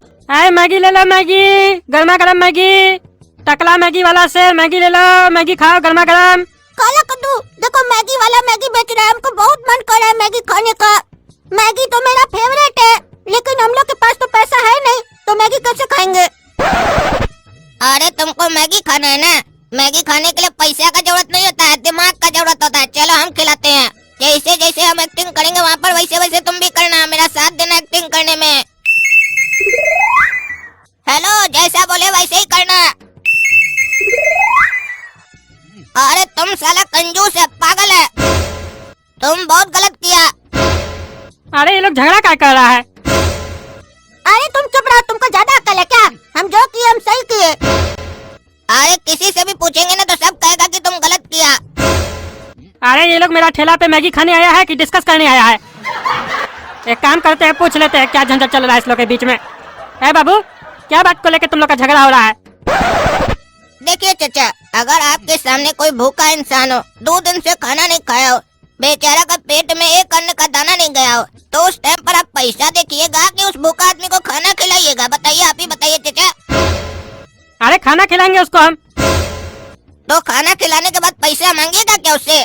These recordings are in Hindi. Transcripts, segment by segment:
आए मैगी ले लो, मैगी गर्मा गर्म मैगी, टकला मैगी वाला से मैगी ले लो, मैगी खाओ गर्मा गर्म। काला कद्दू, देखो मैगी वाला मैगी बेच रहा है, हमको बहुत मन कर रहा है मैगी खाने का। मैगी तो मेरा फेवरेट है, लेकिन हम लोग के पास तो पैसा है नहीं, तो मैगी कैसे खाएंगे? अरे तुमको मैगी खाना है ना, मैगी खाने के लिए पैसा का जरूरत नहीं होता है, दिमाग का जरूरत होता है। चलो हम खिलाते हैं। जैसे जैसे हम एक्टिंग करेंगे वहाँ पर वैसे वैसे तुम भी करना, मेरा साथ देना एक्टिंग करने में। हेलो, जैसा बोले वैसे ही करना। अरे तुम साला कंजूस है, पागल है, तुम बहुत गलत किया। अरे ये लोग झगड़ा क्या कर रहा है? अरे तुम चुप रहो, तुमको ज्यादा अकल है क्या? हम जो किए हम सही किए। अरे किसी से भी पूछेंगे ना तो सब कहेगा कि तुम गलत किया। अरे ये लोग मेरा ठेला पे मैगी खाने आया है कि डिस्कस करने आया है? एक काम करते हैं, पूछ लेते हैं क्या झंझट चल रहा है इस लोग के बीच में। है बाबू, क्या बात को लेकर तुम लोग का झगड़ा हो रहा है? देखिए चाचा, अगर आपके सामने कोई भूखा इंसान हो, 2 दिन से खाना नहीं खाया हो, बेचारा का पेट में एक अन्न का दाना नहीं गया हो, तो उस टाइम पर आप पैसा देखिएगा कि उस भूखा आदमी को खाना खिलाइएगा? बताइए, आप ही बताइए चाचा। अरे खाना खिलाएंगे उसको हम। तो खाना खिलाने के बाद पैसा मांगिएगा क्या उससे?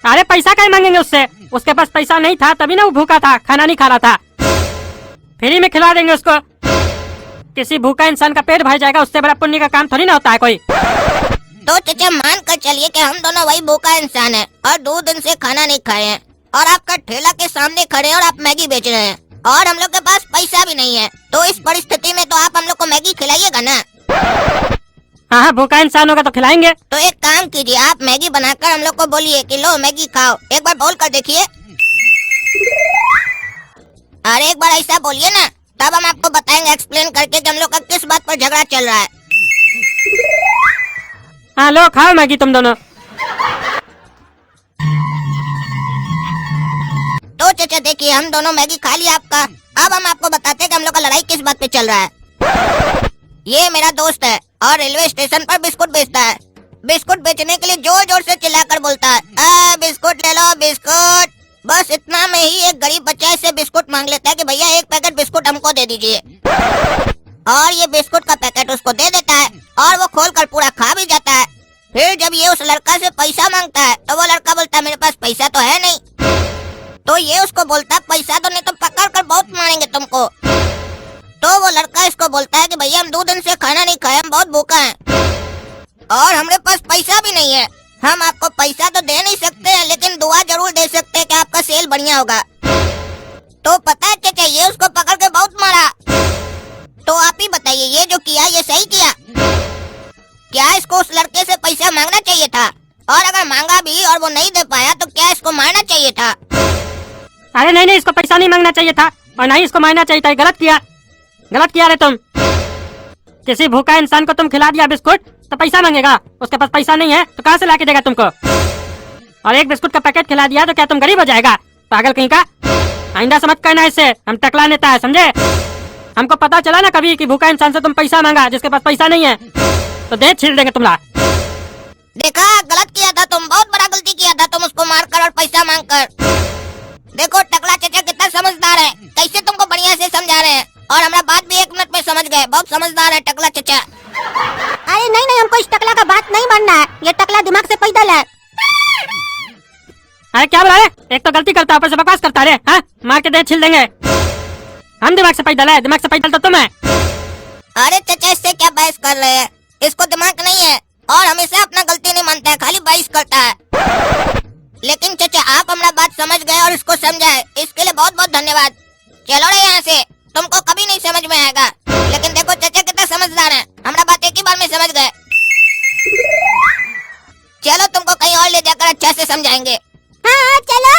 अरे पैसा क्या मांगेंगे उससे? उसके पास पैसा नहीं था तभी ना वो भूखा था, खाना नहीं खा रहा था। फ्री में खिला देंगे उसको। किसी भूखा इंसान का पेट भर जाएगा, उससे बड़ा पुण्य का काम थोड़ी ना होता है कोई। तो चाचा मान कर चलिए कि हम दोनों वही भूखा इंसान हैं और 2 दिन से खाना नहीं खाए हैं, और आपका ठेला के सामने खड़े हैं और आप मैगी बेच रहे हैं, और हम लोग के पास पैसा भी नहीं है। तो इस परिस्थिति में तो आप हम लोग को मैगी खिलाइएगा ना? हाँ, भूखा इंसान होगा तो खिलाएंगे। तो एक काम कीजिए, आप मैगी बनाकर हम लोग को बोलिए कि लो मैगी खाओ। एक बार बोल कर देखिए। अरे एक बार ऐसा बोलिए ना, तब हम आपको बताएंगे एक्सप्लेन करके कि हम लोग का किस बात पर झगड़ा चल रहा है। हाँ लो खाओ मैगी तुम दोनों। तो चाचा देखिए, हम दोनों मैगी खा लिया आपका। अब हम आपको बताते हैं कि हम लोग का लड़ाई किस बात पे चल रहा है। ये मेरा दोस्त है और रेलवे स्टेशन पर बिस्कुट बेचता है। बिस्कुट बेचने के लिए जोर जोर से चिल्लाकर बोलता है, बिस्कुट ले लो बिस्कुट। बस इतना में ही एक गरीब बच्चा इससे बिस्कुट मांग लेता है कि भैया 1 पैकेट बिस्कुट हमको दे दीजिए, और ये बिस्कुट का पैकेट उसको दे देता है और वो खोलकर पूरा खा भी जाता है। फिर जब ये उस लड़का से पैसा मांगता है तो वो लड़का बोलता है मेरे पास पैसा तो है नहीं। तो ये उसको बोलता है पैसा तो नहीं तो पकड़ कर बहुत मारेंगे तुमको। तो वो लड़का इसको बोलता है कि भैया हम 2 दिन से खाना नहीं खाए, हम बहुत भूखा हैं और हमारे पास पैसा भी नहीं है। हम आपको पैसा तो दे नहीं सकते हैं, लेकिन दुआ जरूर दे सकते हैं कि आपका सेल बढ़िया होगा। तो पता है चाचा, ये उसको पकड़ के बहुत मारा। तो आप ही बताइए, ये जो किया ये सही किया? क्या इसको उस लड़के से पैसा मांगना चाहिए था? और अगर मांगा भी और वो नहीं दे पाया तो क्या इसको मारना चाहिए था? अरे नहीं नहीं, इसको पैसा नहीं मांगना चाहिए था और नहीं इसको मारना चाहिए था। गलत किया, गलत किया रे तुम। किसी भूखा इंसान को तुम खिला दिया बिस्कुट तो पैसा मांगेगा? उसके पास पैसा नहीं है तो कहाँ से लाके देगा तुमको? और एक बिस्कुट का पैकेट खिला दिया तो क्या तुम गरीब हो जाएगा? पागल कहीं का। आइंदा समझ करना इससे, हम टकला नेता है समझे। हमको पता चला ना कभी कि भूखा इंसान से तुम पैसा मांगा, जिसके पास पैसा नहीं है तो दे छील देंगे तुमला। देखा, गलत किया था तुम, बहुत बड़ा गलती किया था तुम उसको मारकर और पैसा मांगकर। देखो टकला चाचा कितना समझदार है, कैसे तुमको बढ़िया से समझा रहे हैं और हमारा बात भी 1 मिनट में समझ गए। बहुत समझदार है टकला चाचा। अरे नहीं नहीं, हमको इस टकला का बात नहीं मानना है, ये टकला दिमाग से पैदल है। अरे क्या बोला रे? एक तो गलती करता है, ऊपर से बकवास करता है रे। हाँ, मार के दे छील देंगे। हम दिमाग से पैदल है, दिमाग से पैदल तो तुम है। अरे चाचा इससे क्या बहस कर रहे हैं? इसको दिमाग नहीं है और हमेशा अपना गलती नहीं मानता है, खाली बहस करता है। लेकिन चाचा आप हमारा बात समझ गए और इसको समझाए, इसके लिए बहुत बहुत धन्यवाद। चलो रे यहाँ से, तुमको कभी नहीं समझ में आएगा। लेकिन देखो चाचा कितना समझदार है, हमारा बात एक ही बार में समझ गए। चलो तुमको कहीं और ले जाकर अच्छा से समझाएंगे। हाँ चलो,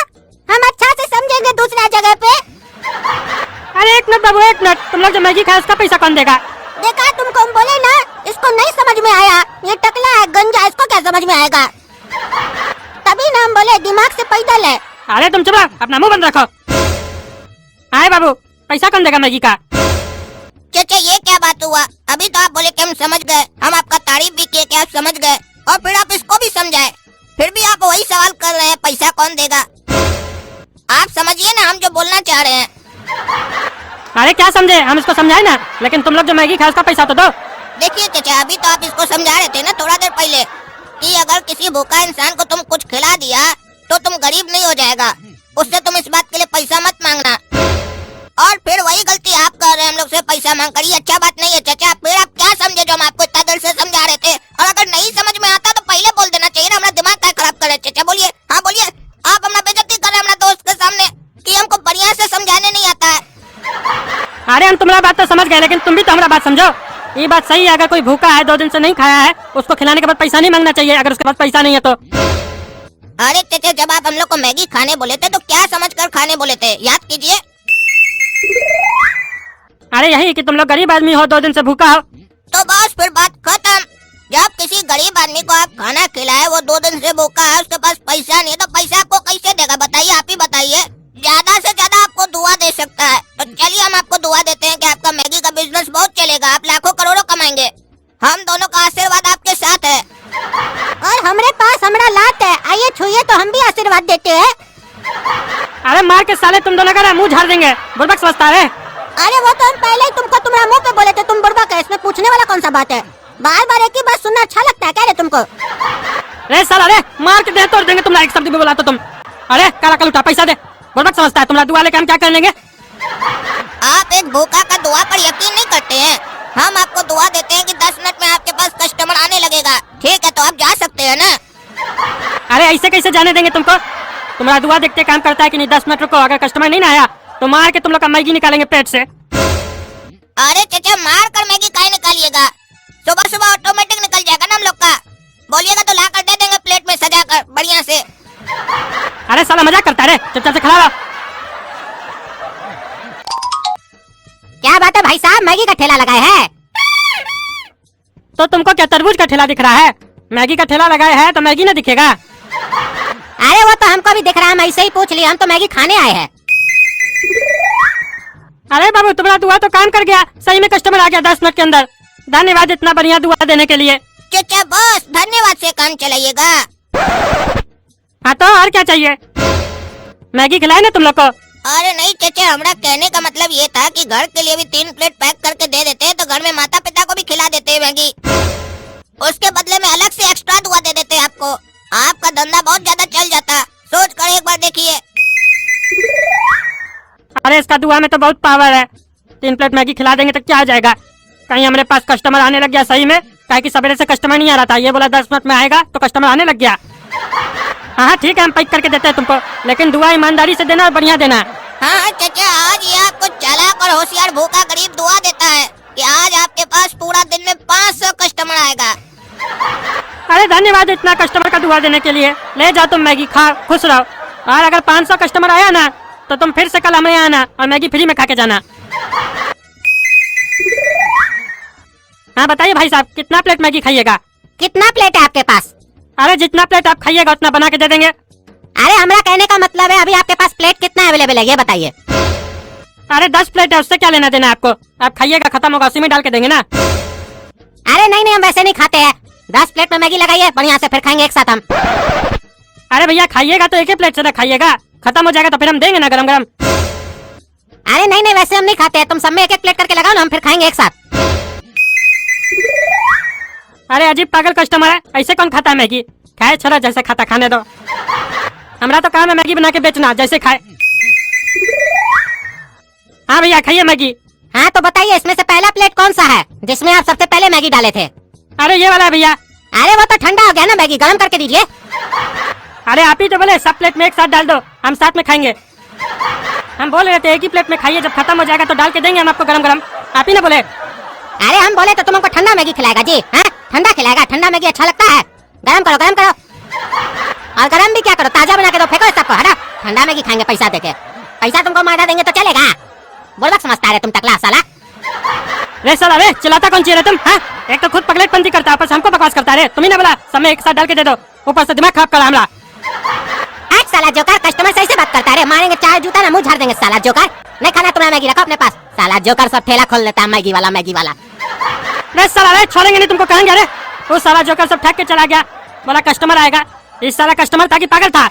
हम अच्छा से समझेंगे दूसरा जगह पे। अरे एक मिनट बाबू, एक मिनट। तुम लोग जो मैगी खाए उसका पैसा कौन देगा? देखा, तुमको हम बोले ना, इसको नहीं समझ में आया। ये टकला है, गंजा, इसको क्या समझ में आएगा? तभी ना हम बोले दिमाग से पैदल है। अरे तुम चुप रहो, अपना मुंह बंद रखो। आए बाबू, पैसा कौन देगा मैगी का? चाचा ये क्या बात हुआ? अभी तो आप बोले कि हम समझ गए, हम आपका तारीफ भी किए कि आप समझ गए, और फिर आप इसको भी समझाए, फिर भी आप वही सवाल कर रहे हैं पैसा कौन देगा? आप समझिए ना हम जो बोलना चाह रहे हैं। अरे क्या समझे, हम इसको समझाए ना, लेकिन तुम लोग जो मैगी खाए उसका पैसा तो दो। देखिए चाचा, अभी तो आप इसको समझा रहे थे ना थोड़ा देर पहले कि अगर किसी भूखा इंसान को तुम कुछ खिला दिया तो तुम गरीब नहीं हो जाएगा, उससे तुम इस बात के लिए पैसा मत मांगना। और फिर वही गलती आप कर रहे हैं, हम लोग से पैसा मांग कर, ये अच्छा बात नहीं है चाचा। फिर आप क्या समझे जो हम आपको इतना देर से समझा रहे थे, और अगर नहीं समझ में आता तो पहले बोल देना चाहिए ना, हमारा दिमाग क्या खराब कर रहे चाचा। बोलिए, हाँ बोलिए, आप हमारा बेइज्जती कर रहे हैं हमारा दोस्त के सामने कि हमको बढ़िया से समझाने नहीं आता है। अरे हम तुम्हारा बात तो समझ गए, लेकिन तुम भी तो हमारा बात समझो। ये बात सही है, अगर कोई भूखा है 2 दिन से नहीं खाया है, उसको खिलाने के बाद पैसा नहीं मांगना चाहिए, अगर उसके पास पैसा नहीं है तो। अरे चाचा, जब आप हम लोग को मैगी खाने बोले थे तो क्या समझकर खाने बोले थे, याद कीजिए। अरे यही कि तुम लोग गरीब आदमी हो, 2 दिन से भूखा हो। तो बस फिर बात खत्म। जब किसी गरीब आदमी को आप खाना खिलाए, वो 2 दिन से भूखा है, उसके पास पैसा नहीं है, तो पैसा आपको कैसे देगा बताइए, आप ही बताइए। ज्यादा से ज्यादा आपको दुआ दे सकता है, तो चलिए हम आपको दुआ देते हैं कि आपका मैगी का बिजनेस बहुत चलेगा, आप लाखों करोड़ों कमाएंगे। हम दोनों का आशीर्वाद आपके साथ है। और हमरे पास हमारा लात है, आइए छुइए तो हम भी आशीर्वाद देते हैं। अरे मार के साले तुम दोनों का मुंह झाड़ देंगे, बुड़बक समझता है। अरे वो तो हम पहले ही तुमको तुम्हारा मुंह पे बोले थे, तुम बुड़बक है, इसमें पूछने वाला कौन सा बात है। बार बार एक ही बात सुनना अच्छा लगता है क्या रे तुमको? रे साला रे, मार के दे तोड़ देंगे तुम एक शब्द भी बोला तो तुम। अरे काला कल उठा, पैसा दे, बुड़बक समझता है। तुम्हारा दुआ लेके हम क्या कर लेंगे? आप एक भूखा का दुआ पर यकीन नहीं करते हैं। हम आपको दुआ देते हैं कि 10 मिनट में आपके पास कस्टमर आने लगेगा, ठीक है? तो आप जा सकते हैं ना। अरे ऐसे कैसे जाने देंगे तुमको? तुम्हारा दुआ देखते काम करता है कि नहीं। 10 मिनट रुको, अगर कस्टमर नहीं ना आया तो मार के तुम लोग का मैगी निकालेंगे पेट से। अरे चाचा, मार कर मैगी काहे निकालिएगा, सुबह सुबह ऑटोमेटिक निकल जाएगा ना हम लोग का। बोलिएगा तो ला कर दे देंगे प्लेट में सजा कर बढ़िया से। अरे साला मजाक करता है रे, चुपचाप से खड़ा रहो। क्या बात है भाई साहब, मैगी का ठेला लगाए है? तो तुमको क्या तरबूज का ठेला दिख रहा है? मैगी का ठेला लगाया है तो मैगी ना दिखेगा? अरे वो तो हमको भी दिख रहा है, हम ऐसे ही पूछ लिए, हम तो मैगी खाने आए हैं। अरे बाबू, तुम्हारा दुआ तो काम कर गया, सही में कस्टमर आ गया 10 मिनट के अंदर। धन्यवाद इतना बढ़िया दुआ देने के लिए। चाचा बस धन्यवाद से काम चलाइएगा। हाँ तो और क्या चाहिए? मैगी खिलाए ना तुम लोग को? अरे नहीं चाचा, हमारा कहने का मतलब ये था कि घर के लिए भी 3 प्लेट पैक करके दे देते हैं, तो घर में माता पिता को भी खिला देते हैं मैगी, उसके बदले में अलग से एक्स्ट्रा दुआ दे देते हैं आपको। आपका धंधा बहुत ज्यादा चल जाता, सोच कर एक बार देखिए। अरे इसका दुआ में तो बहुत पावर है। 3 प्लेट मैगी खिला देंगे तो क्या आ जाएगा? कहीं हमारे पास कस्टमर आने लग गया सही में, काहे कि सवेरे से कस्टमर नहीं आ रहा था, ये बोला 10 मिनट में आएगा तो कस्टमर आने लग गया। हाँ ठीक है, हम पैक करके देते हैं तुमको, लेकिन दुआ ईमानदारी से देना और बढ़िया देना। हाँ चाचा, आज ये आपको चालाक और होशियार भूखा गरीब दुआ देता है कि आज आपके पास पूरा दिन में 500 कस्टमर आएगा। अरे धन्यवाद इतना कस्टमर का दुआ देने के लिए। ले जाओ तुम मैगी, खा खुश रहो। और अगर 500 कस्टमर आया ना तो तुम फिर से कल हमें आना और मैगी फ्री में खा के जाना। हाँ बताइए भाई साहब, कितना प्लेट मैगी खाइएगा? कितना प्लेट है आपके पास? अरे जितना प्लेट आप खाइएगा उतना बना के दे देंगे। अरे हमारा कहने का मतलब है, अभी आपके पास प्लेट कितना अवेलेबल है ये बताइए। अरे 10 प्लेट है, उससे क्या लेना देना आपको? आप खाइएगा, खत्म होगा, उसी में डाल के देंगे ना। अरे नहीं नहीं, हम वैसे नहीं खाते हैं। 10 प्लेट में मैगी लगाइए बढ़िया से, फिर खाएंगे एक साथ हम। अरे भैया खाइएगा तो एक ही प्लेट से ना खाइएगा, खत्म हो जाएगा तो फिर हम देंगे ना गरम गरम। अरे नहीं नहीं, वैसे हम नहीं खाते हैं, तुम सब में एक एक प्लेट करके लगाओ ना, हम फिर खाएंगे एक साथ। अरे अजीब पागल कस्टमर है, ऐसे कौन खाता है मैगी? खाए छोरा जैसे खाता खाने दो, हमारा तो काम है मैगी बना के बेचना, जैसे खाए। हाँ भैया खाइए मैगी। हाँ तो बताइए, इसमें से पहला प्लेट कौन सा है जिसमें आप सबसे पहले मैगी डाले थे? अरे ये वाला है भैया। अरे वो तो ठंडा हो गया ना, मैगी गर्म करके दीजिए। अरे आप ही तो बोले सब प्लेट में एक साथ डाल दो, हम साथ में खाएंगे। हम बोल रहे थे एक ही प्लेट में खाइए, जब खत्म हो जाएगा तो डाल के देंगे हम आपको गरम गरम। आप ही ना बोले। अरे हम बोले तो तुम हमको ठंडा मैगी खिलाएगा जी? हाँ ठंडा खिलाएगा, ठंडा मैगी अच्छा लगता है? गरम करो गरम करो, और गरम भी क्या करो, ताजा बना के दो, फेंको सबको, हटा। ठंडा मैगी खाएंगे पैसा देके, पैसा तुमको मारा देंगे तो चलेगा? बोलबक समझता है तुम टकला साला। रे साला रे, चिल्लाता कौन चाहिए तुम? हाँ एक तो खुद पगलेटपंती करता है, ऊपर से हमको बकवास करता है। तुम ही ना बोला सब में एक साथ डाल के दे दो, ऊपर से दिमाग खराब करा हमारा। आज साला जोकर कस्टमर से ऐसे बात करता है, मारेंगे चाय जूता ना मुंह झाड़ देंगे साला जोकर। नहीं खाना तुम्हारा मैगी, रखो अपने पास। साला जोकर सब ठेला खोल लेता है, मैगी वाला मैगी वाला। रे साला रे, छोड़ेंगे नहीं तुमको, कहेंगे। अरे वो साला जोकर सब ठग के चला गया, बोला कस्टमर आएगा। इस साला कस्टमर था कि पागल था?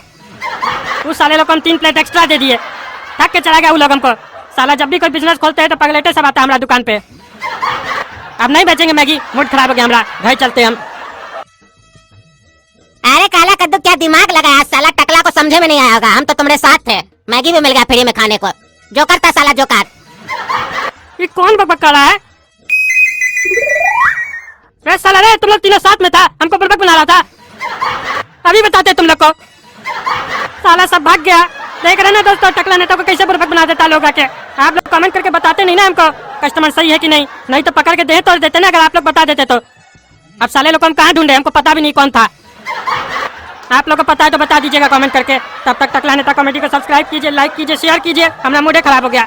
उस साले लोग को हम 3 प्लेट एक्स्ट्रा दे दिए, ठग के चला गया वो लोग हमको। साला जब भी कोई बिजनेस खोलते हैं तो पगलेटे सब आता है हमारा दुकान पे। अब नहीं बेचेंगे मैगी, मूड खराब हो गया हमारा, घर चलते हम। अरे काला कद्दू क्या दिमाग लगाया, साला टकला को समझे में नहीं आया होगा, हम तो तुम्हारे साथ थे, मैगी भी मिल गया फ्री में खाने को। जोकर था साला जोकर। ये कौन बकबक कर रहा है? रे साला रे, तुम लोग तीनों साथ में था, हमको बुड़बक बना रहा था। अभी बताते तुम लोग को। साला सब भाग गया। देख रहे ना दोस्तों, टकला नेता को कैसे बुड़बक बना देता लोग आके। आप लोग कमेंट करके बताते नहीं ना हमको कस्टमर सही है कि नहीं, नहीं तो पकड़ के देह तोड़ देते ना अगर आप लोग बता देते तो। अब साले लोग हम कहाँ ढूंढे, हमको पता भी नहीं कौन था। आप लोग को पता है तो बता दीजिएगा कमेंट करके। तब तक टकला नेता कॉमेडी को सब्सक्राइब कीजिए, लाइक कीजिए, शेयर कीजिए, हमारा मूड खराब हो गया।